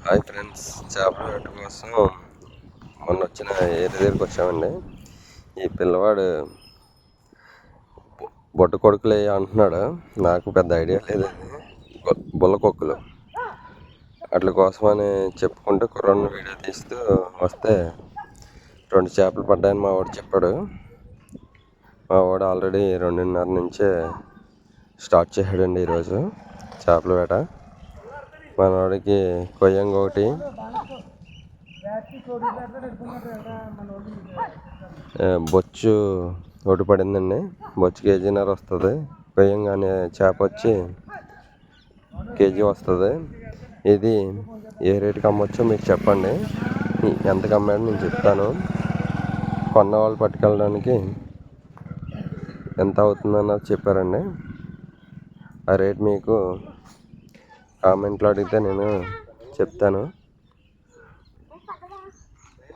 Hi friends, చేపల వేట కోసం మొన్న వచ్చిన ఏరి దగ్గరికి వచ్చామండి. ఈ పిల్లవాడు బొట్ట కొడుకులు అంటున్నాడు. నాకు పెద్ద ఐడియా లేదు. బుల్ల కొక్కులు వాటి కోసమని చెప్పుకుంటూ కుర్రాడిని వీడియో తీస్తూ వస్తే 2 చేపలు పడ్డాయని మా వాడు చెప్పాడు. మా వాడు ఆల్రెడీ 2:30 నుంచే స్టార్ట్ చేశాడండి ఈరోజు చేపల వేట. మనవాడికి కొయ్యంగా ఒకటి, బొచ్చు ఒకటి పడిందండి. బొచ్చు కేజీన్నర వస్తుంది. కొయ్యంగా అనే చేప వచ్చి కేజీ వస్తుంది. ఇది ఏ రేటుకి అమ్మొచ్చో మీకు చెప్పండి. ఎంతకు అమ్మాడో నేను చెప్తాను. కొన్న వాళ్ళు పట్టుకెళ్ళడానికి ఎంత అవుతుందన్నది చెప్పారండి. ఆ రేట్ మీకు కామెంట్లో అడిగితే నేను చెప్తాను.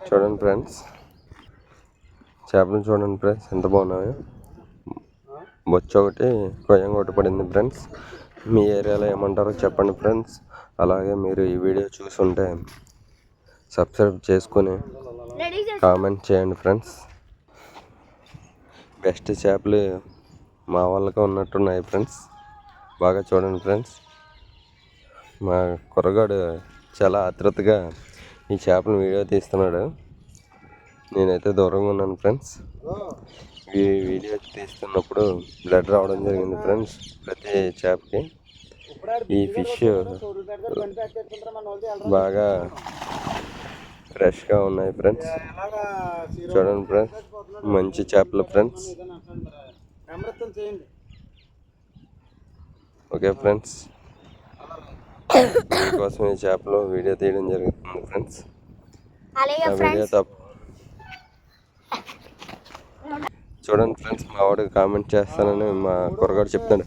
చూడండి ఫ్రెండ్స్, చేపలు చూడండి ఫ్రెండ్స్ ఎంత బాగున్నాయో. బొచ్చు ఒకటి, కొయ్యంగా ఒకటి పడింది ఫ్రెండ్స్. మీ ఏరియాలో ఏమంటారో చెప్పండి ఫ్రెండ్స్. అలాగే మీరు ఈ వీడియో చూసుంటే సబ్స్క్రైబ్ చేసుకొని కామెంట్ చేయండి ఫ్రెండ్స్. బెస్ట్ చేపలు మా వాళ్ళకే ఉన్నట్టున్నాయి ఫ్రెండ్స్. బాగా చూడండి ఫ్రెండ్స్. మా కుర్రగాడు చాలా ఆతృతగా ఈ చేపలను వీడియో తీస్తున్నాడు. నేనైతే దూరంగా ఉన్నాను ఫ్రెండ్స్. ఈ వీడియో తీస్తున్నప్పుడు బ్లడ్ రావడం జరిగింది ఫ్రెండ్స్ ప్రతి చేపకి. ఈ ఫిష్ బాగా ఫ్రెష్గా ఉన్నాయి ఫ్రెండ్స్. చూడండి ఫ్రెండ్స్, మంచి చేపలు ఫ్రెండ్స్. ఓకే ఫ్రెండ్స్, దీనికోసం ఈ చేపలు వీడియో తీయడం జరుగుతుంది ఫ్రెండ్స్. వీడియో చూడండి ఫ్రెండ్స్, మా వాడికి కామెంట్ చేస్తానని మా కుర్రగాడు చెప్తాడు.